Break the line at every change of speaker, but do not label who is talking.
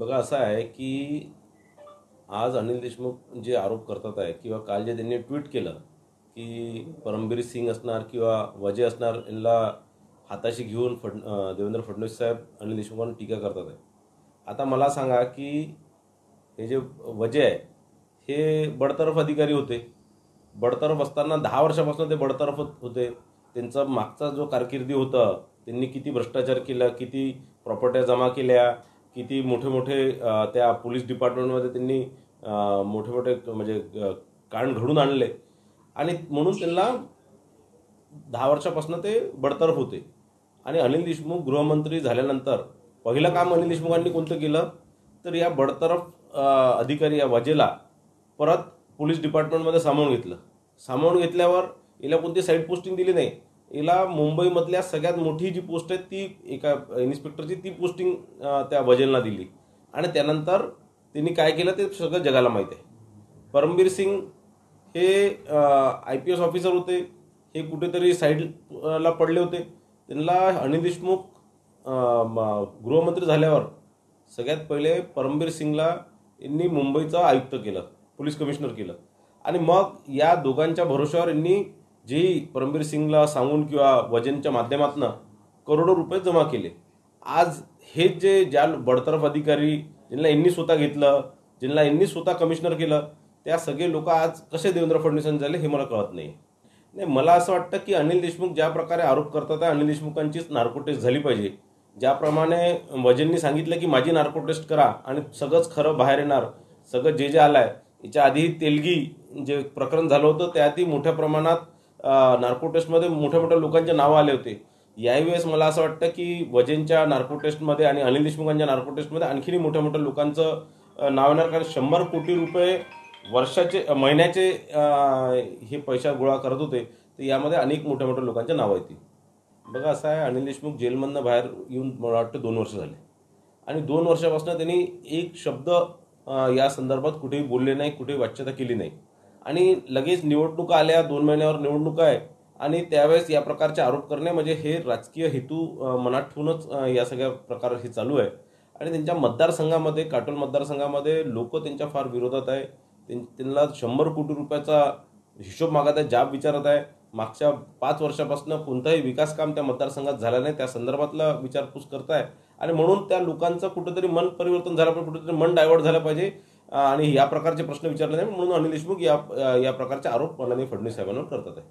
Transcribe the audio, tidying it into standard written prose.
बघा असं आहे की आज अनिल देशमुख जे आरोप करतात आहे किंवा काल जे त्यांनी ट्विट केलं की परमबीर सिंग असणार किंवा वजे असणार यांना हाताशी घेऊन देवेंद्र फडणवीस साहेब अनिल देशमुखांवर टीका करतात आहे. आता मला सांगा की हे जे वजे आहे हे बडतर्फ अधिकारी होते. बडतर्फ असताना 10 वर्षापासून ते बडतर्फ होते. त्यांचा मागचा जो कारकिर्दी होता, त्यांनी किती भ्रष्टाचार केला, किती प्रॉपर्ट्या जमा केल्या, किती मोठे मोठे त्या पोलीस डिपार्टमेंटमध्ये त्यांनी मोठे मोठे म्हणजे कांड घडून आणले आणि म्हणून त्यांना 10 वर्षापासून ते बडतर्फ होते. आणि अनिल देशमुख गृहमंत्री झाल्यानंतर पहिलं काम अनिल देशमुखांनी कोणतं केलं तर या बडतर्फ अधिकारी या वजेला परत पोलीस डिपार्टमेंटमध्ये सामावून घेतलं. सामावून घेतल्यावर हिला कोणती साईड पोस्टिंग दिली नाही. हिला मुंबईमधल्या सगळ्यात मोठी जी पोस्ट आहे ती एका इन्स्पेक्टरची ती पोस्टिंग त्या वजेलला दिली. आणि त्यानंतर त्यांनी काय केलं ते सगळं जगाला माहीत आहे. परमबीर सिंग हे IPS ऑफिसर होते. हे कुठेतरी साईडला पडले होते. त्यांना अनिल देशमुख गृहमंत्री झाल्यावर सगळ्यात पहिले परमबीर सिंगला यांनी मुंबईचा आयुक्त केलं, पोलीस कमिशनर केलं. आणि मग या दोघांच्या भरोश्यावर यांनी जे परमबीर सिंगला सांगून किंवा वजेंच्या माध्यमातून करोडो रुपये जमा केले. आज हे जे ज्या बडतर्फ अधिकारी ज्यांना यांनी स्वतः घेतलं, ज्यांना यांनी स्वतः कमिशनर केलं, त्या सगळे लोक आज कसे देवेंद्र फडणवीसांचे झाले हे मला कळत नाही. मला असं वाटतं की अनिल देशमुख ज्या प्रकारे आरोप करतात अनिल देशमुखांचीच नार्को टेस्ट झाली पाहिजे. ज्याप्रमाणे वजेंनी सांगितलं की माझी नार्को टेस्ट करा आणि सगळंच खरं बाहेर येणार, सगळं जे आलंय. याच्या आधी तेलगी जे प्रकरण झालं होतं त्याआधी मोठ्या प्रमाणात नार्को टेस्टमध्ये मोठ्या मोठ्या लोकांचे नावं आले होते. यावेळेस मला असं वाटतं की वजेंच्या नार्को टेस्टमध्ये आणि अनिल देशमुखांच्या नार्को टेस्टमध्ये आणखीन मोठ्या मोठ्या लोकांचं नाव येणार. कारण 100 कोटी रुपये वर्षाचे महिन्याचे हे पैसा गोळा करत होते. तर यामध्ये अनेक मोठ्या मोठ्या लोकांच्या नावं येतील. बघा असं आहे, अनिल देशमुख जेलमधनं बाहेर येऊन मला वाटतं 2 वर्ष झाले आणि 2 वर्षापासून त्यांनी एक शब्द या संदर्भात कुठेही बोलले नाही, कुठेही वाच्यता केली नाही. आणि लगेच निवडणुका आल्या, 2 महिन्यावर निवडणुका आहे आणि त्यावेळेस या प्रकारचे आरोप करणे म्हणजे हे राजकीय हेतू मनात ठेवूनच या सगळ्या प्रकार हे चालू आहे. आणि त्यांच्या मतदारसंघामध्ये, काटोल मतदारसंघामध्ये लोक त्यांच्या फार विरोधात आहे. त्यांना 100 कोटी रुपयाचा हिशोब मागत आहे, जाब विचारत आहे. मागच्या 5 वर्षापासून कोणताही विकास काम त्या मतदारसंघात झालं नाही, त्या संदर्भातला विचारपूस करताय. आणि म्हणून त्या लोकांचं कुठेतरी मन परिवर्तन झालं पाहिजे, कुठेतरी मन डायव्हर्ट झालं पाहिजे आणि या प्रकारचे प्रश्न विचारले नाही. म्हणून अनिल देशमुख या प्रकारचे आरोप माननीय फडणवीस साहेबांवर करतात आहे.